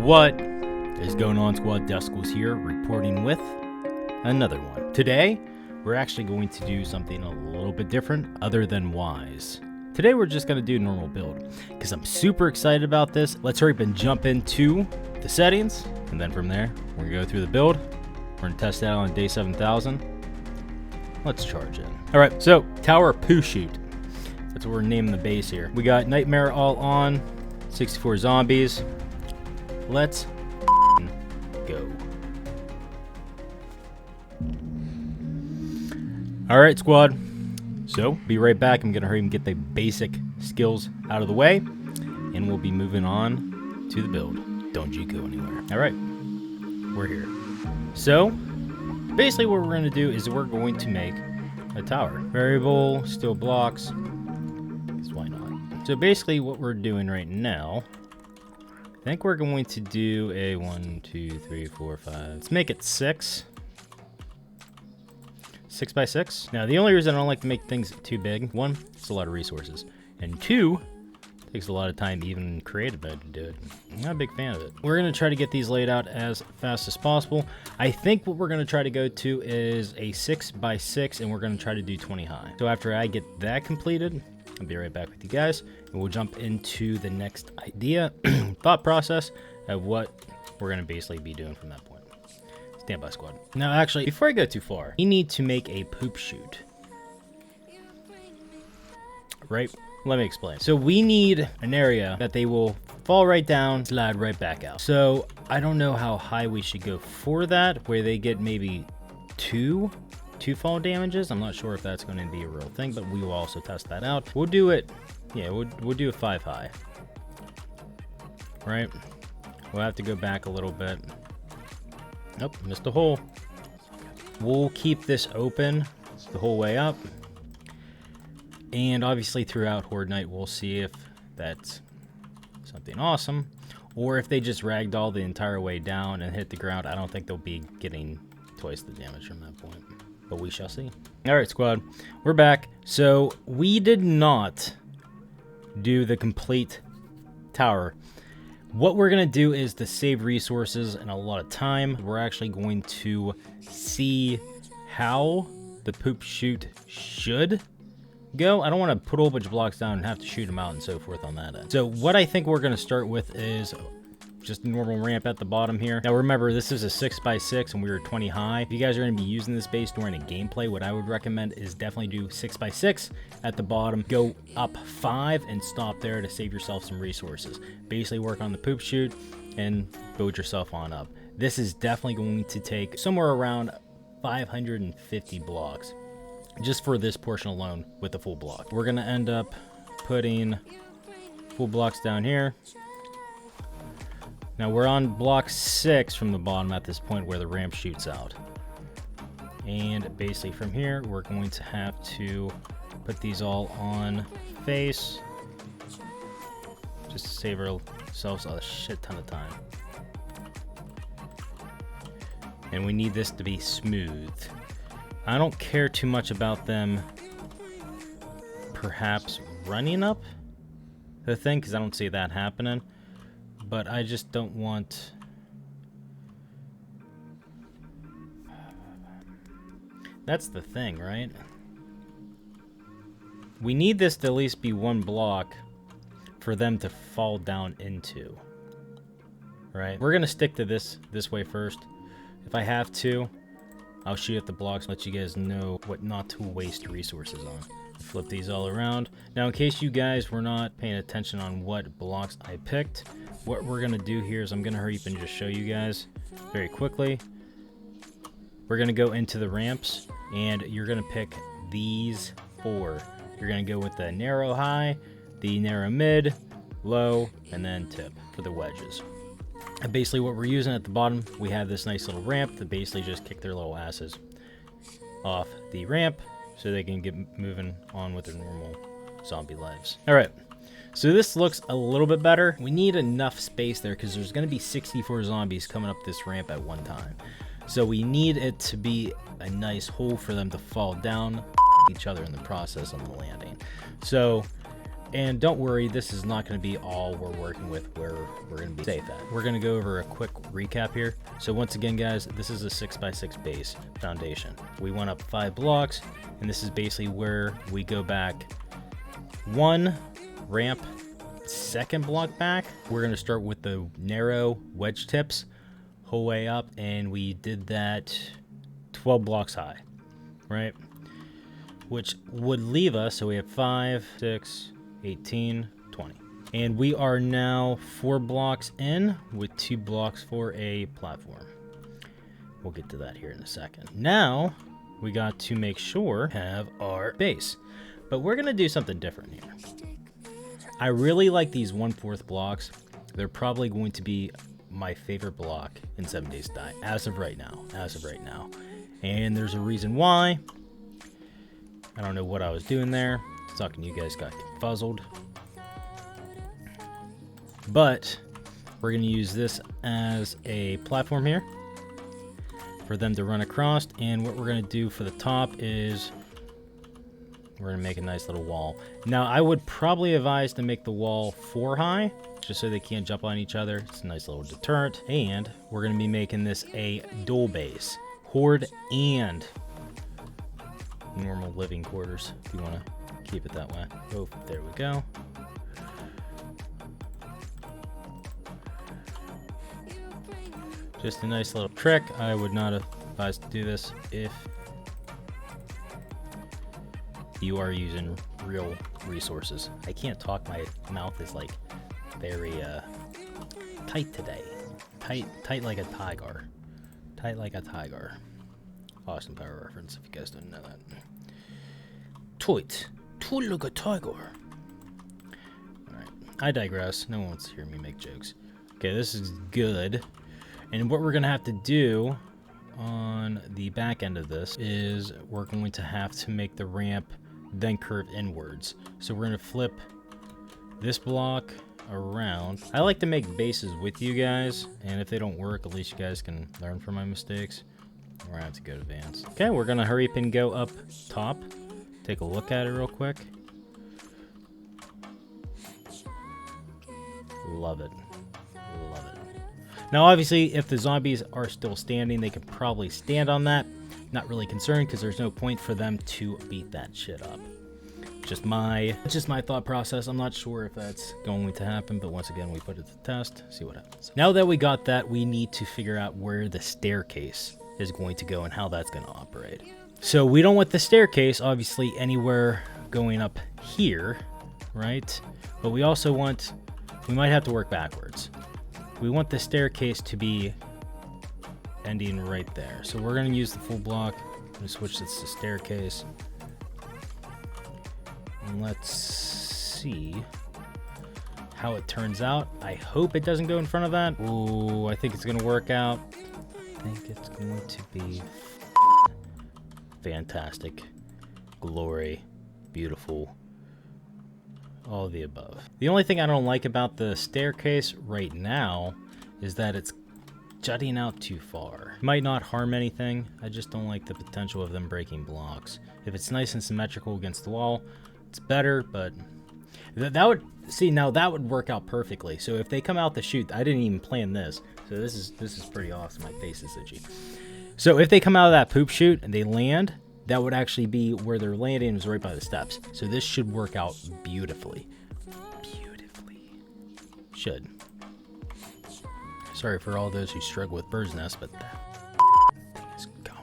What is going on, squad? Duscals here, reporting with another one. Today, we're actually going to do something a little bit different other than wise. Today, we're just going to do normal build because I'm super excited about this. Let's hurry up and jump into the settings, and then from there, we're going to go through the build. We're going to test it out on day 7,000. Let's charge in. All right, so Tower Poo Shoot. That's what we're naming the base here. We got Nightmare all on, 64 zombies. Let's go. Alright, squad. So, be right back. I'm going to hurry and get the basic skills out of the way. And we'll be moving on to the build. Don't you go anywhere. Alright. We're here. So, basically what we're going to do is we're going to make a tower. Variable, steel blocks. Because why not? So, basically what we're doing right now... I think we're going to do a 1, 2, 3, 4, 5. Let's make it 6. 6 by 6. Now, the only reason I don't like to make things too big, 1, it's a lot of resources. And 2, it takes a lot of time, even creative mode, to do it. I'm not a big fan of it. We're going to try to get these laid out as fast as possible. I think what we're going to try to go to is a 6 by 6, and we're going to try to do 20 high. So after I get that completed, I'll be right back with you guys, and we'll jump into the next idea, thought process of what we're going to basically be doing from that point. Stand by, squad. Now, actually, before I go too far, we need to make a poop chute. Right? Let me explain. So we need an area that they will fall right down, slide right back out. So I don't know how high we should go for that, where they get maybe two fall damages. I'm not sure if that's going to be a real thing, but we will also test that out. We'll do it, yeah, we'll do a 5 high. Right? We'll have to go back a little bit. Nope, missed a hole. We'll keep this open the whole way up. And obviously throughout Horde Night, we'll see if that's something awesome, or if they just ragdoll the entire way down and hit the ground. I don't think they'll be getting twice the damage from that point. But we shall see. Alright, squad. We're back. So, we did not do the complete tower. What we're going to do is to save resources and a lot of time. We're actually going to see how the poop chute should go. I don't want to put a whole bunch of blocks down and have to shoot them out and so forth on that end. So, what I think we're going to start with is... just a normal ramp at the bottom here. Now remember, this is a 6 by 6 and we were 20 high. If you guys are going to be using this base during a gameplay, what I would recommend is definitely do 6 by 6 at the bottom. Go up 5 and stop there to save yourself some resources. Basically work on the poop chute and build yourself on up. This is definitely going to take somewhere around 550 blocks just for this portion alone with the full block. We're going to end up putting full blocks down here. Now we're on block 6 from the bottom at this point where the ramp shoots out. And basically from here, we're going to have to put these all on face. Just to save ourselves a shit ton of time. And we need this to be smooth. I don't care too much about them perhaps running up the thing, because I don't see that happening. But I just don't want... That's the thing, right? We need this to at least be 1 block for them to fall down into. Right? We're going to stick to this way first. If I have to, I'll shoot at the blocks, let you guys know what not to waste resources on. Flip these all around. Now, in case you guys were not paying attention on what blocks I picked, what we're going to do here is I'm going to hurry up and just show you guys very quickly. We're going to go into the ramps, and you're going to pick these 4. You're going to go with the narrow high, the narrow mid, low, and then tip for the wedges. And basically what we're using at the bottom, we have this nice little ramp that basically just kick their little asses off the ramp so they can get moving on with their normal zombie lives. All right, so this looks a little bit better. We need enough space there because there's going to be 64 zombies coming up this ramp at one time. So we need it to be a nice hole for them to fall down each other in the process on the landing. So, and don't worry, this is not going to be all we're working with where we're going to be safe at. We're going to go over a quick recap here. So once again, guys, this is a 6x6 base foundation. We went up 5 blocks, and this is basically where we go back 1 ramp, 2nd block back. We're going to start with the narrow wedge tips whole way up, and we did that 12 blocks high, right? Which would leave us, so we have 5, 6, 18, 20. And we are now 4 blocks in with 2 blocks for a platform. We'll get to that here in a second. Now, we got to make sure we have our base. But we're going to do something different here. I really like these 1/4 blocks. They're probably going to be my favorite block in 7 Days to Die, as of right now. And there's a reason why. I don't know what I was doing there. Talking, you guys got fuzzled. But we're going to use this as a platform here for them to run across. And what we're going to do for the top is we're going to make a nice little wall. Now, I would probably advise to make the wall 4 high, just so they can't jump on each other. It's a nice little deterrent. And we're going to be making this a dual base, Horde and normal living quarters, if you want to keep it that way. Oh, there we go. Just a nice little trick. I would not advise to do this if you are using real resources. I can't talk. My mouth is like very tight today. Tight like a tiger. Tight like a tiger. Austin Power reference, if you guys don't know that. Tight like a tiger. Alright, I digress. No one wants to hear me make jokes. Okay, this is good. And what we're going to have to do on the back end of this is we're going to have to make the ramp then curve inwards. So we're going to flip this block around. I like to make bases with you guys, and if they don't work, at least you guys can learn from my mistakes. We're going to have to go to advanced. Okay, we're going to hurry up and go up top. Take a look at it real quick. Love it. Love it. Now, obviously, if the zombies are still standing, they can probably stand on that. Not really concerned because there's no point for them to beat that shit up. Just my thought process. I'm not sure if that's going to happen, but once again, we put it to test, see what happens. Now that we got that, we need to figure out where the staircase is going to go and how that's going to operate. So we don't want the staircase, obviously, anywhere going up here, right? But we also want, we might have to work backwards. We want the staircase to be ending right there. So we're going to use the full block. I'm going to switch this to staircase. And let's see how it turns out. I hope it doesn't go in front of that. Ooh, I think it's going to work out. I think it's going to be fantastic. Glory. Beautiful. All of the above. The only thing I don't like about the staircase right now is that it's jutting out too far. Might not harm anything. I just don't like the potential of them breaking blocks. If it's nice and symmetrical against the wall, it's better, but that would, see, now that would work out perfectly. So if they come out the chute, I didn't even plan this. So this is pretty awesome. My face is itchy. So if they come out of that poop chute and they land, that would actually be where they're landing, is right by the steps. So this should work out beautifully. Beautifully. Should. Sorry for all those who struggle with bird's nest, but that thing is gone.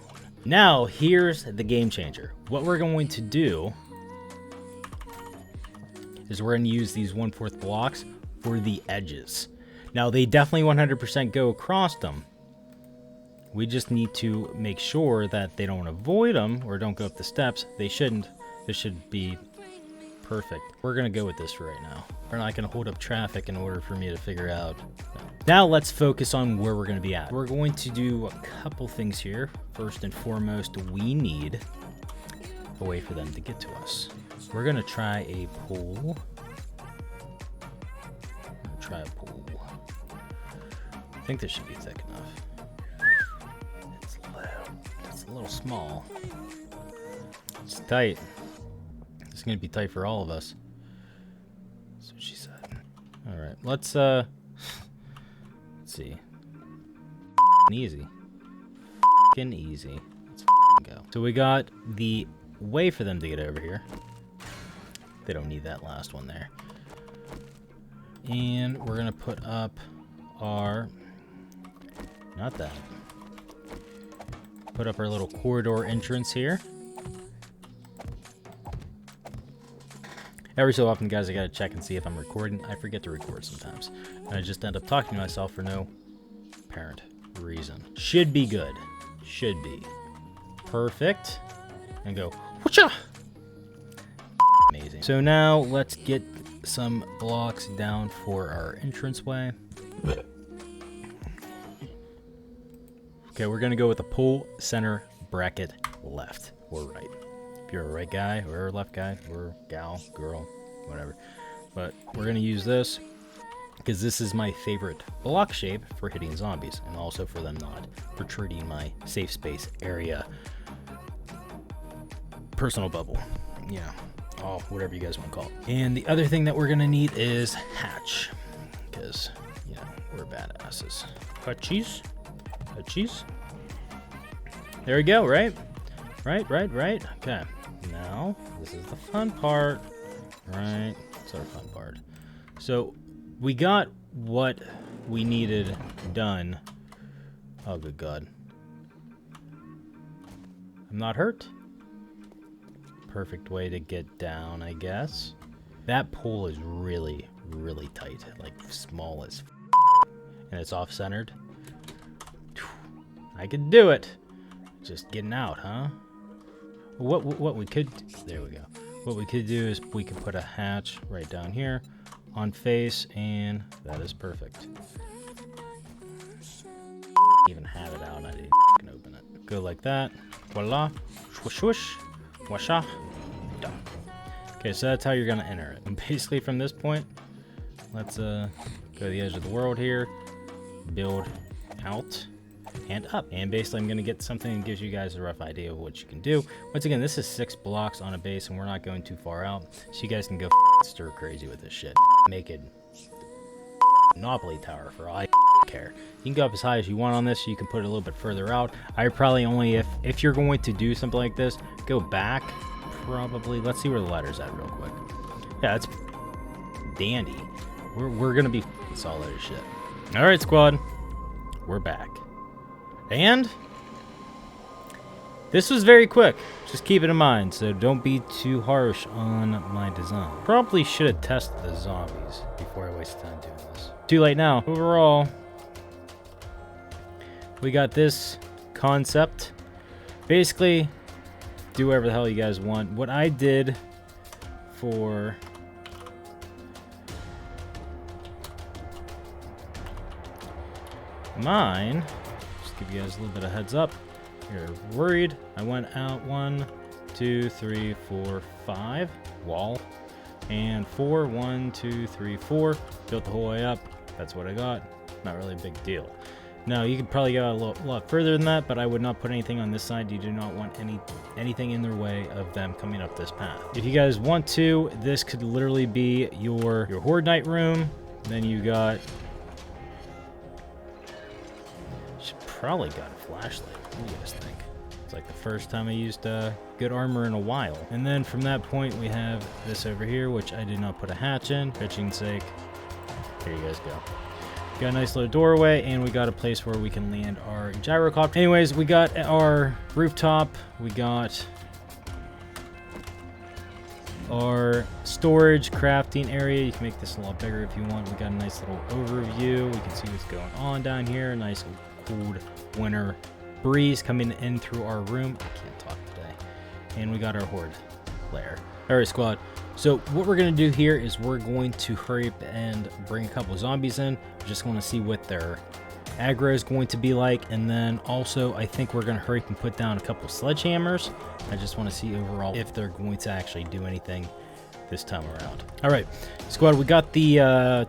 Now, here's the game changer. What we're going to do is we're going to use these 1/4 blocks for the edges. Now, they definitely 100% go across them. We just need to make sure that they don't avoid them or don't go up the steps. They shouldn't. This should be Perfect. We're gonna go with this for right now. We're not gonna hold up traffic in order for me to figure out. No. Now let's focus on where we're gonna be at. We're going to do a couple things here. First and foremost, we need a way for them to get to us. We're gonna try a pool. I think this should be thick enough. It's a little small. It's tight. It's gonna be tight for all of us. That's what she said. All right, let's see. Easy. Easy. Let's go. So we got the way for them to get over here. They don't need that last one there. And we're gonna put up our, not that. Put up our little corridor entrance here. Every so often, guys, I gotta check and see if I'm recording. I forget to record sometimes. And I just end up talking to myself for no apparent reason. Should be good. Should be. Perfect. And go, whatcha? Amazing. So now let's get some blocks down for our entranceway. Okay, we're gonna go with the pull center bracket left or right. If you're a right guy or a left guy or gal, girl, whatever. But we're gonna use this because this is my favorite block shape for hitting zombies and also for them not protruding my safe space area. Personal bubble. Yeah. Oh, whatever you guys want to call it. And the other thing that we're gonna need is hatch. Because, you know, we're badasses. Hutchies. Hutchies. There we go, right? Right. Okay. Now, this is the fun part. Right? It's our fun part. So, we got what we needed done. Oh, good God. I'm not hurt. Perfect way to get down, I guess. That pole is really, really tight. Like, small as and it's off-centered. I could do it. Just getting out, huh? What we could... There we go. What we could do is we could put a hatch right down here on face, and that is perfect. Even have it out, I didn't open it. Go like that. Voila. Swoosh, swoosh. Washa. Done. Okay, so that's how you're gonna enter it. And basically from this point, let's go to the edge of the world here, build out and up. And basically I'm gonna get something that gives you guys a rough idea of what you can do. Once again, this is 6 blocks on a base and we're not going too far out. So you guys can go stir crazy with this shit. Make it Monopoly Tower for all I care. You can go up as high as you want on this, so you can put it a little bit further out. I probably only, if you're going to do something like this, go back probably. Let's see where the ladder's at real quick. Yeah, it's dandy. We're gonna be solid as shit. All right, squad, we're back. And this was very quick. Just keep it in mind, so don't be too harsh on my design. Probably should have tested the zombies before I wasted time doing this. Too late now. Overall, we got this concept. Basically, do whatever the hell you guys want. What I did for mine, just give you guys a little bit of heads up. You're worried. I went out 1, 2, 3, 4, 5 wall, and 4, 1, 2, 3, 4. Built the whole way up. That's what I got. Not really a big deal. Now you could probably go a lot further than that, but I would not put anything on this side. You do not want anything in their way of them coming up this path. If you guys want to, this could literally be your Horde Night room. Then you got. Should probably got a flashlight. What do you guys think? It's like the first time I used good armor in a while. And then from that point, we have this over here, which I did not put a hatch in, pitching's sake. Here you guys go. Got a nice little doorway, and we got a place where we can land our gyrocopter. Anyways, we got our rooftop. We got our storage crafting area. You can make this a lot bigger if you want. We got a nice little overview. We can see what's going on down here. Nice cold winter breeze coming in through our room. I can't talk today. And we got our Horde lair. All right, squad. So what we're going to do here is we're going to hurry up and bring a couple zombies in. Just want to see what their aggro is going to be like, and then also I think we're going to hurry up and put down a couple sledgehammers. I just want to see overall if they're going to actually do anything this time around. All right, squad, we got the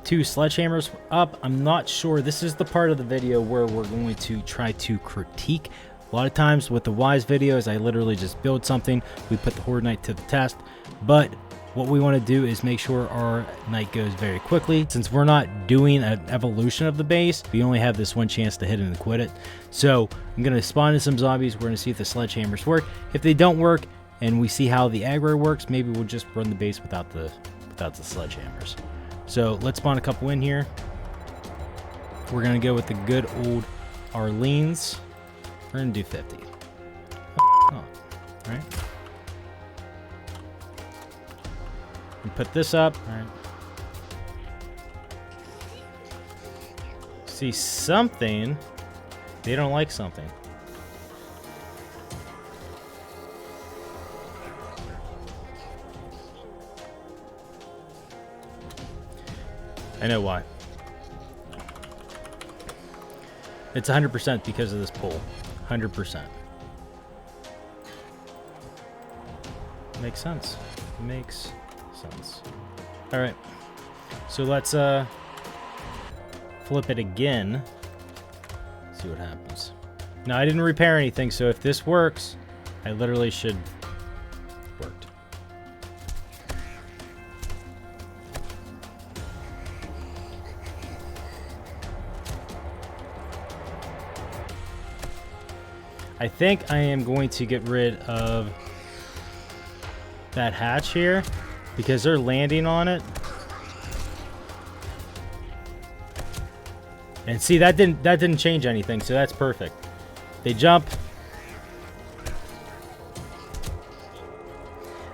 2 sledgehammers up. I'm not sure. This is the part of the video where we're going to try to critique. A lot of times with the Wise videos, I literally just build something. We put the Horde Night to the test. But what we want to do is make sure our night goes very quickly. Since we're not doing an evolution of the base, we only have this one chance to hit it and quit it. So I'm going to spawn in some zombies. We're going to see if the sledgehammers work. If they don't work, and we see how the aggro works, maybe we'll just run the base without the sledgehammers. So let's spawn a couple in here. We're gonna go with the good old Arlene's. We're gonna do 50. Oh, right. And put this up. All right. See something. They don't like something. I know why. It's 100% because of this pull. 100%. Makes sense. Makes sense. All right. So let's flip it again. See what happens. Now, I didn't repair anything, so if this works, I literally should worked. I think I am going to get rid of that hatch here because they're landing on it. And see, that didn't change anything, so that's perfect. They jump.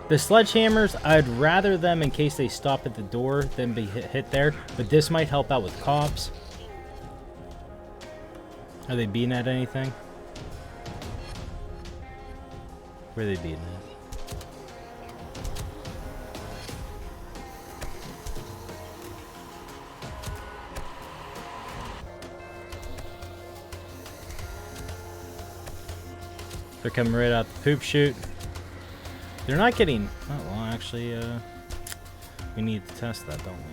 The sledgehammers, I'd rather them in case they stop at the door than be hit there, but this might help out with cops. Are they beating at anything? Where are they beating at? They're coming right out the poop chute. They're not getting... Oh, well, actually, we need to test that, don't we?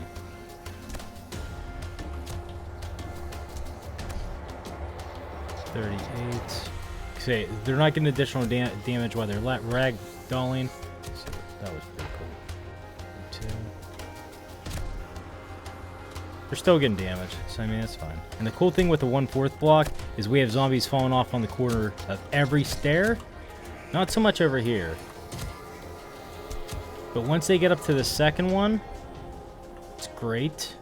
38. Okay, they're not getting additional damage while they're ragdolling. So that was pretty cool. 2. They're still getting damage, so I mean, that's fine. And the cool thing with the 1/4 block is we have zombies falling off on the corner of every stair. Not so much over here. But once they get up to the second one, it's great.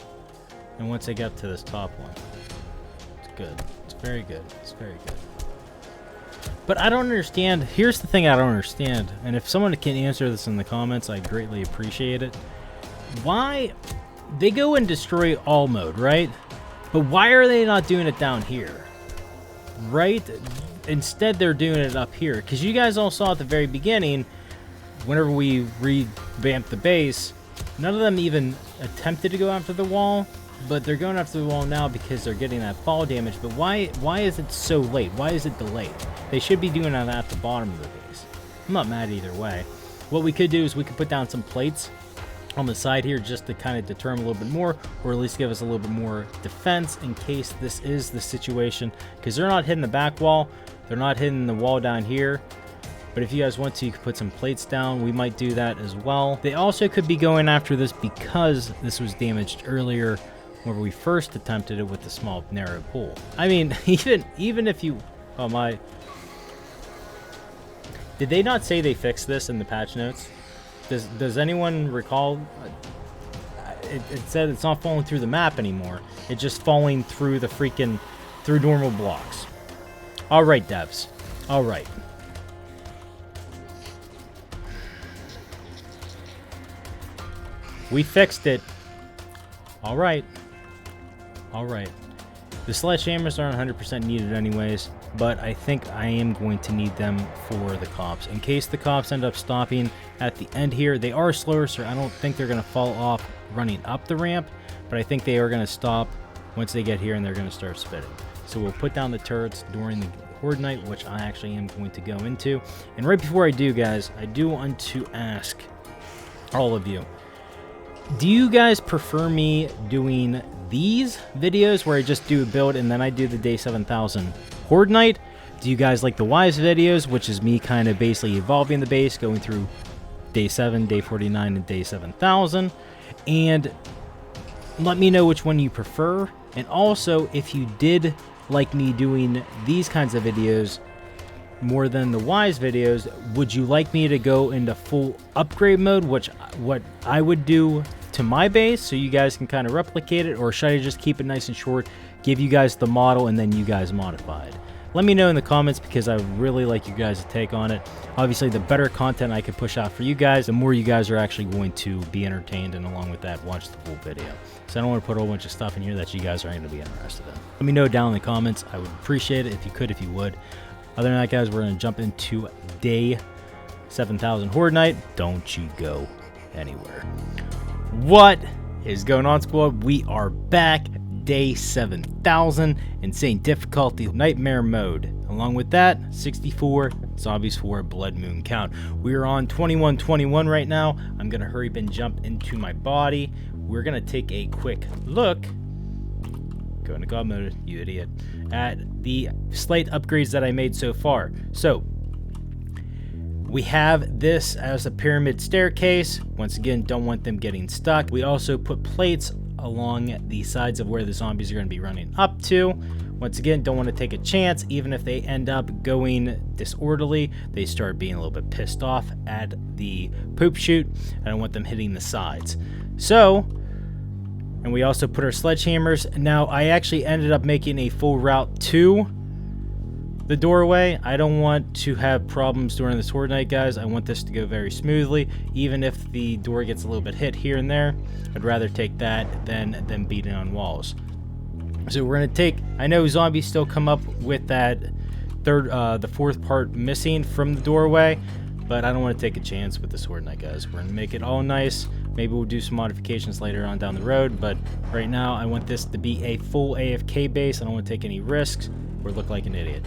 And once they get up to this top one, it's good. It's very good. It's very good. But I don't understand. Here's the thing I don't understand. And if someone can answer this in the comments, I greatly appreciate it. Why? They go and destroy all mode, right? But why are they not doing it down here? Right? Instead, they're doing it up here. Because you guys all saw at the very beginning, whenever we revamped the base, none of them even attempted to go after the wall. But they're going after the wall now because they're getting that fall damage. But why is it so late? Why is it delayed? They should be doing that at the bottom of the base. I'm not mad either way. What we could do is we could put down some plates on the side here just to kind of deter them a little bit more, or at least give us a little bit more defense in case this is the situation, because they're not hitting the back wall, they're not hitting the wall down here. But if you guys want to, you could put some plates down. We might do that as well. They also could be going after this because this was damaged earlier when we first attempted it with the small narrow pool. I mean, even if you... Oh my... Did they not say they fixed this in the patch notes? Does anyone recall? It said it's not falling through the map anymore. It's just falling through the freaking... through normal blocks. Alright, devs. Alright. We fixed it. Alright. Alright. The sledgehammers aren't 100% needed anyways, but I think I am going to need them for the cops. In case the cops end up stopping at the end here, they are slower, so I don't think they're going to fall off running up the ramp, but I think they are going to stop once they get here and they're going to start spitting. So we'll put down the turrets during the Horde Night, which I actually am going to go into. And right before I do, guys, I do want to ask all of you, do you guys prefer me doing these videos where I just do a build and then I do the day 7000 Horde Night? Do you guys like the Wise videos, which is me kind of basically evolving the base, going through day 7, day 49, and day 7000? And let me know which one you prefer. And also, if you did like me doing these kinds of videos more than the Wise videos, would you like me to go into full upgrade mode, which what I would do to my base, so you guys can kind of replicate it, or should I just keep it nice and short, give you guys the model, and then you guys modify it? Let me know in the comments, because I really like you guys to take on it. Obviously, the better content I can push out for you guys, the more you guys are actually going to be entertained, and along with that, watch the full video. So I don't want to put a whole bunch of stuff in here that you guys aren't going to be interested in. Let me know down in the comments. I would appreciate it if you could, if you would. Other than that, guys, we're going to jump into day 7000 Horde Night. Don't you go anywhere. What is going on, squad? We are back. Day 7000, insane difficulty, nightmare mode. Along with that, 64 zombies for a blood moon count. We are on 2121 right now. I'm gonna hurry up and jump into my body. We're gonna take a quick look. Go into God mode, you idiot. At the slight upgrades that I made so far. So we have this as a pyramid staircase. Once again, don't want them getting stuck. We also put plates along the sides of where the zombies are going to be running up to. Once again, don't want to take a chance. Even if they end up going disorderly, they start being a little bit pissed off at the poop chute. I don't want them hitting the sides. So, and we also put our sledgehammers. Now, I actually ended up making a full route to the doorway. I don't want to have problems during this Horde Night, guys. I want this to go very smoothly. Even if the door gets a little bit hit here and there, I'd rather take that than them beating on walls. So we're gonna take, I know zombies still come up with that the fourth part missing from the doorway, but I don't want to take a chance with this Horde Night, guys. We're gonna make it all nice. Maybe we'll do some modifications later on down the road, but right now I want this to be a full AFK base. I don't want to take any risks or look like an idiot.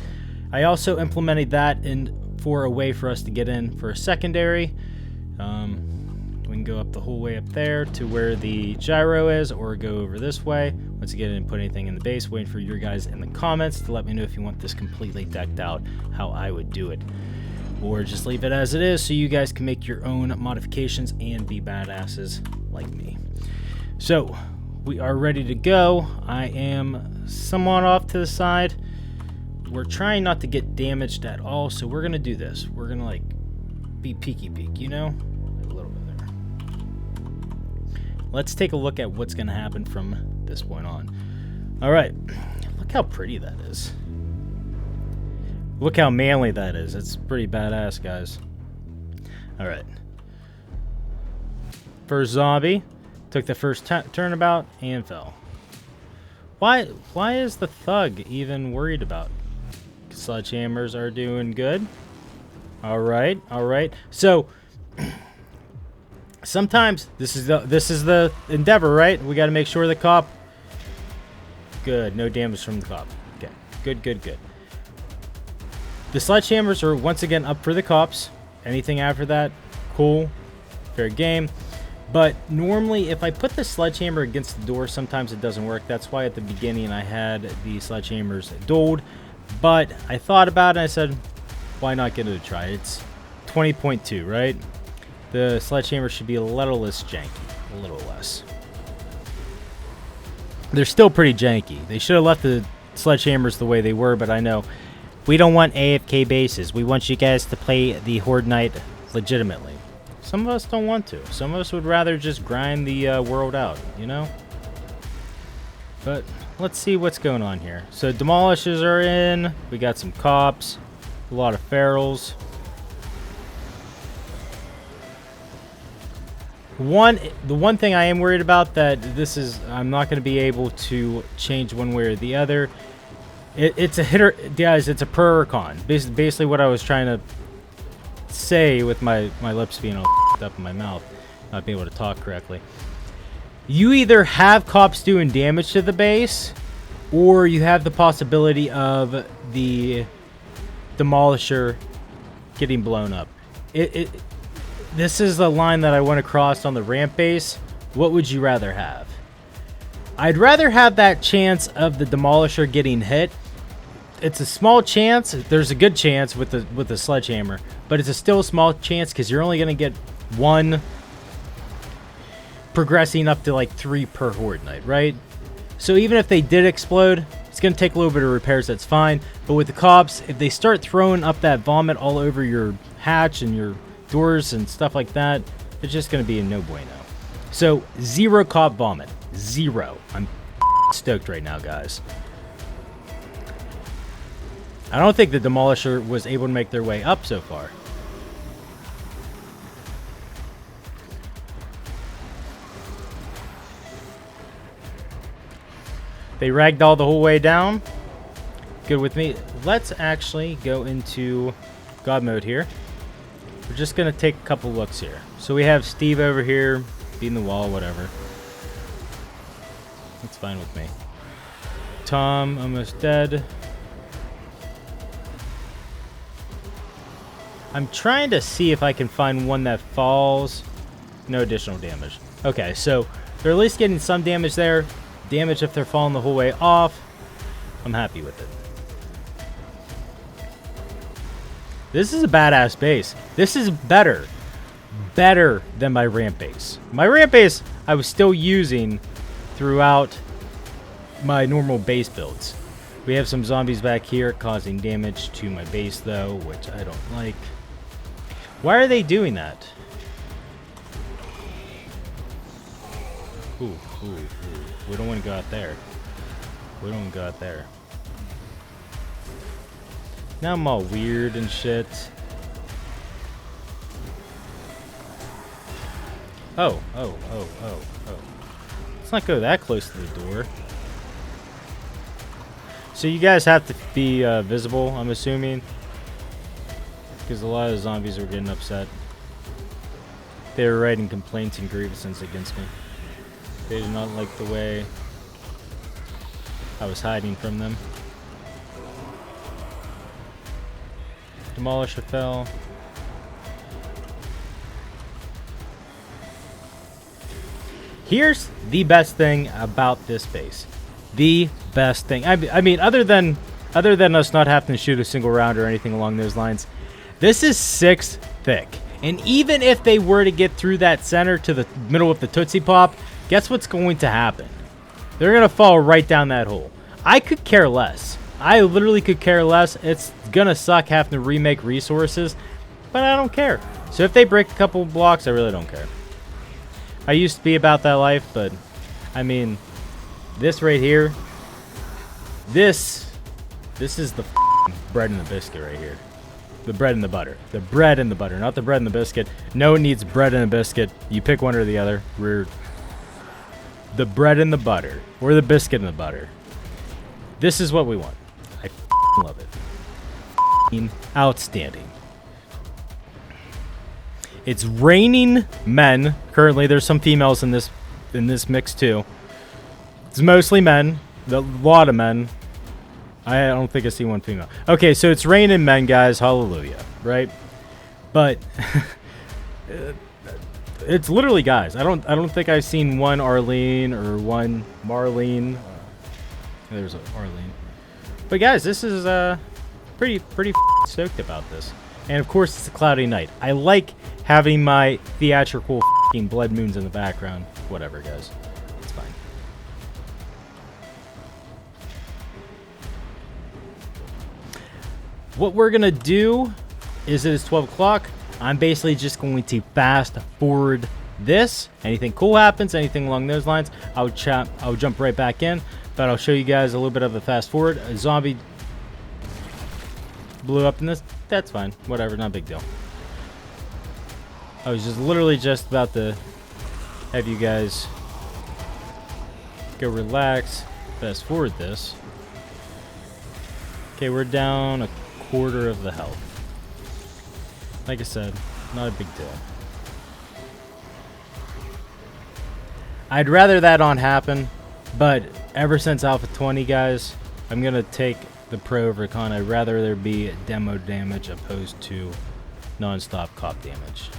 I also implemented that in for a way for us to get in for a secondary. We can go up the whole way up there to where the gyro is, or go over this way. Once again, I didn't put anything in the base. Waiting for your guys in the comments to let me know if you want this completely decked out, how I would do it. Or just leave it as it is so you guys can make your own modifications and be badasses like me. So, we are ready to go. I am somewhat off to the side. We're trying not to get damaged at all, so we're gonna do this. We're gonna like be peeky peek, you know? A little bit there. Let's take a look at what's gonna happen from this point on. Alright, look how pretty that is. Look how manly that is. It's pretty badass, guys. Alright. First zombie. Took the first turnabout and fell. Why is the thug even worried about? Sledgehammers are doing good. Alright, alright. So sometimes this is the endeavor, right? We gotta make sure the cop. Good, no damage from the cop. Okay, good, good, good. The sledgehammers are once again up for the cops. Anything after that, cool, fair game. But normally, if I put the sledgehammer against the door, sometimes it doesn't work. That's why at the beginning I had the sledgehammers dueled. But I thought about it and I said, why not give it a try? It's 20.2, right? The sledgehammer should be a little less janky. A little less. They're still pretty janky. They should have left the sledgehammers the way they were, but I know we don't want AFK bases. We want you guys to play the Horde Night legitimately. Some of us don't want to. Some of us would rather just grind the world out, you know? But let's see what's going on here. So demolishers are in. We got some cops. A lot of ferals. The one thing I am worried about that I'm not going to be able to change one way or the other. It's a hitter, guys. It's a pro or con. Basically, what I was trying to say with my lips being all up in my mouth, not being able to talk correctly. You either have cops doing damage to the base, or you have the possibility of the demolisher getting blown up. This is the line that I want to cross on the ramp base. What would you rather have? I'd rather have that chance of the demolisher getting hit. It's a small chance. There's a good chance with the sledgehammer, but it's still a small chance because you're only going to get one progressing up to like 3 per Horde Night, right? So even if they did explode, it's going to take a little bit of repairs. That's fine. But with the cops, if they start throwing up that vomit all over your hatch and your doors and stuff like that, it's just going to be a no bueno. So 0 cop vomit. 0. I'm stoked right now, guys. I don't think the demolisher was able to make their way up so far. They ragdoll the whole way down. Good with me. Let's actually go into God mode here. We're just going to take a couple looks here. So we have Steve over here, beating the wall, whatever. That's fine with me. Tom, almost dead. I'm trying to see if I can find one that falls. No additional damage. Okay, so they're at least getting some damage there. Damage if they're falling the whole way off. I'm happy with it. This is a badass base. This is better than my ramp base. My ramp base I was still using throughout my normal base builds. We have some zombies back here causing damage to my base though, which I don't like. Why are they doing that? Ooh. We don't want to go out there. We don't want to go out there. Now I'm all weird and shit. Oh. Let's not go that close to the door. So you guys have to be visible, I'm assuming. Because a lot of zombies were getting upset. They were writing complaints and grievances against me. They did not like the way I was hiding from them. Demolisher fell. Here's the best thing about this base. The best thing. I mean, other than us not having to shoot a single round or anything along those lines, this is 6 thick. And even if they were to get through that center to the middle of the Tootsie Pop, guess what's going to happen? They're going to fall right down that hole. I could care less. I literally could care less. It's going to suck having to remake resources, but I don't care. So if they break a couple blocks, I really don't care. I used to be about that life, but I mean, this right here, this is the bread and the biscuit right here. The bread and the butter. The bread and the butter, not the bread and the biscuit. No one needs bread and a biscuit. You pick one or the other. We're the bread and the butter, or the biscuit and the butter. This is what we want. I love it. Outstanding. It's raining men. Currently, there's some females in this mix too. It's mostly men. A lot of men. I don't think I see one female. Okay, so it's raining men, guys. Hallelujah, right? But it's literally guys. I don't think I've seen one Arlene or one Marlene. There's a Arlene. But guys, this is pretty stoked about this. And of course, it's a cloudy night. I like having my theatrical blood moons in the background. Whatever, guys. It's fine. What we're going to do is it is 12 o'clock. I'm basically just going to fast forward this. Anything cool happens, anything along those lines, I'll jump right back in. But I'll show you guys a little bit of a fast forward. A zombie blew up in this. That's fine. Whatever. Not a big deal. I was just literally just about to have you guys go relax, fast forward this. Okay, we're down a quarter of the health. Like I said, not a big deal. I'd rather that not happen, but ever since Alpha 20, guys, I'm gonna take the pro over con. I'd rather there be demo damage opposed to non-stop cop damage.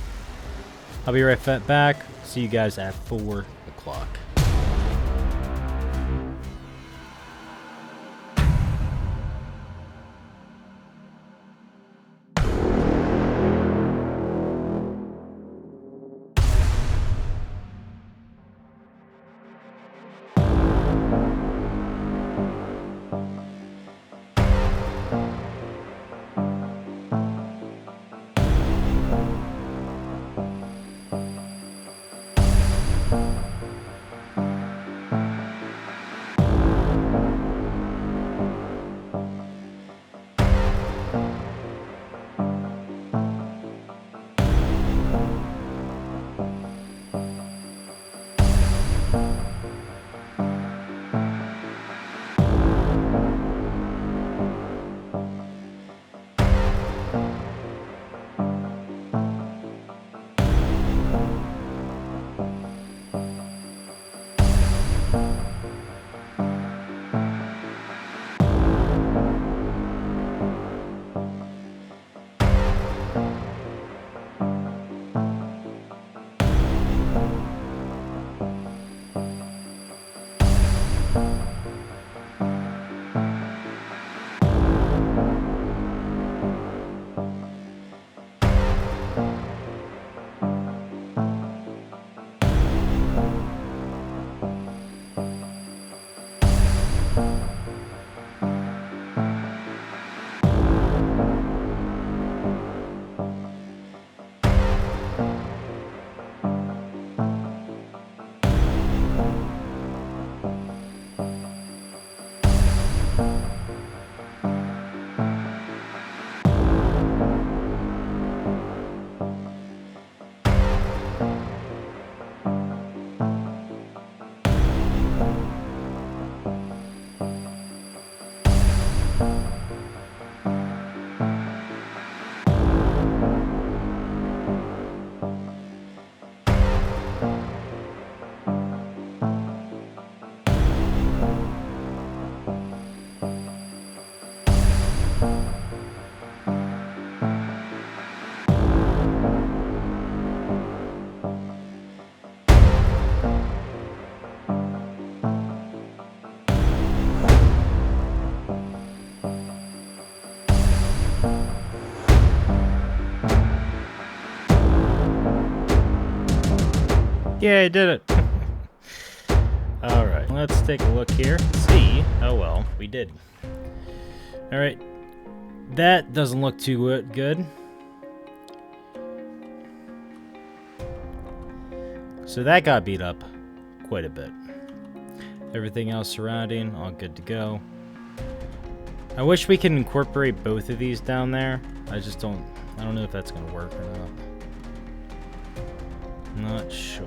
I'll be right back. See you guys at 4 o'clock. Yeah, I did it. Alright, let's take a look here. See how well we did. Alright, that doesn't look too good. So that got beat up quite a bit. Everything else surrounding, all good to go. I wish we could incorporate both of these down there. I don't know if that's gonna work or not. Not sure.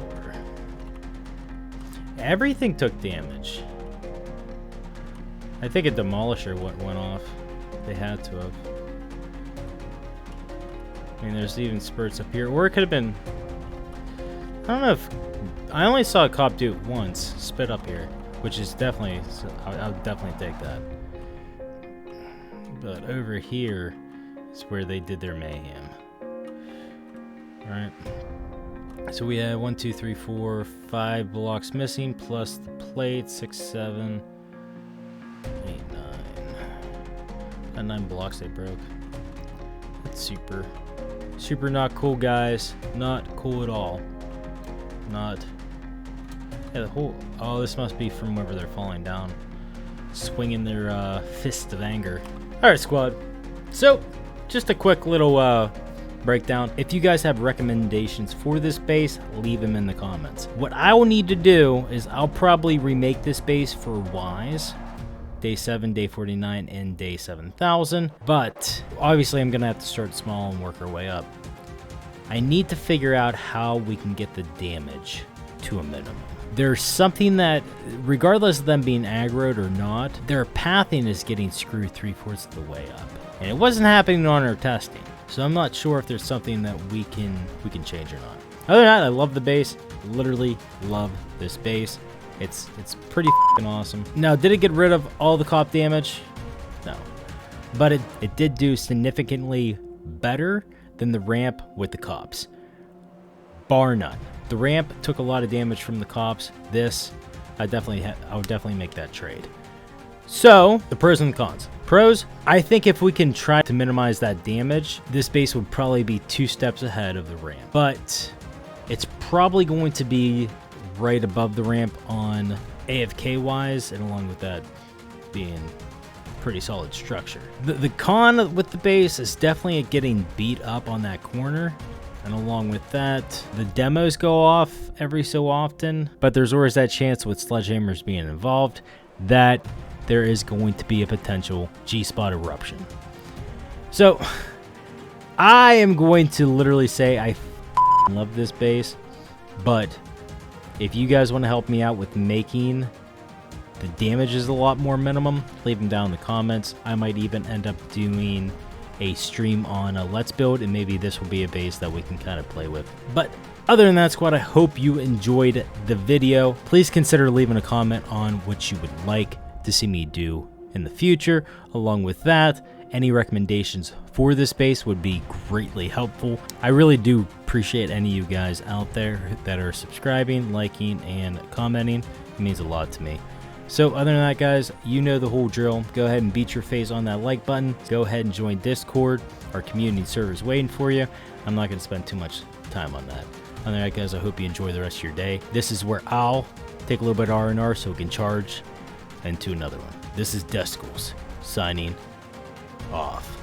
Everything took damage. I think a demolisher went off. They had to have. I mean, there's even spurts up here. Or it could have been... I don't know if... I only saw a cop do it once. Spit up here. Which is definitely... I would definitely take that. But over here is where they did their mayhem. Alright. So we have 1, 2, 3, 4, 5 blocks missing, plus the plate, 6, 7, 8, 9. Got 9 blocks they broke. That's super not cool, guys. Not cool at all. Not. Yeah, the whole. Oh, this must be from wherever they're falling down, swinging their fist of anger. All right, squad. So, just a quick little breakdown. If you guys have recommendations for this base, leave them in the comments. What I will need to do is I'll probably remake this base for Wise, day 7, day 49, and day 7,000. But obviously I'm gonna have to start small and work our way up. I need to figure out how we can get the damage to a minimum. There's something that, regardless of them being aggroed or not, their pathing is getting screwed 3/4 of the way up. And it wasn't happening on our testing. So I'm not sure if there's something that we can change or not. Other than that, I love the base. Literally love this base. It's pretty f***ing awesome. Now, did it get rid of all the cop damage? No. But it did do significantly better than the ramp with the cops. Bar none. The ramp took a lot of damage from the cops. This, I would definitely make that trade. So, the pros and the cons. Pros, I think if we can try to minimize that damage, this base would probably be 2 steps ahead of the ramp. But it's probably going to be right above the ramp on AFK wise, and along with that being pretty solid structure. The con with the base is definitely getting beat up on that corner. And along with that, the demos go off every so often, but there's always that chance with sledgehammers being involved that there is going to be a potential G-spot eruption. So I am going to literally say I love this base, but if you guys want to help me out with making the damages a lot more minimum, leave them down in the comments. I might even end up doing a stream on a Let's Build, and maybe this will be a base that we can kind of play with. But other than that, squad, I hope you enjoyed the video. Please consider leaving a comment on what you would like to see me do in the future. Along with that, any recommendations for this base would be greatly helpful. I really do appreciate any of you guys out there that are subscribing, liking, and commenting. It means a lot to me. So other than that, guys, you know the whole drill. Go ahead and beat your face on that like button. Go ahead and join Discord. Our community server is waiting for you. I'm not going to spend too much time on that. Other than that, guys, I hope you enjoy the rest of your day. This is where I'll take a little bit of R&R so we can charge into another one. This is Descals signing off.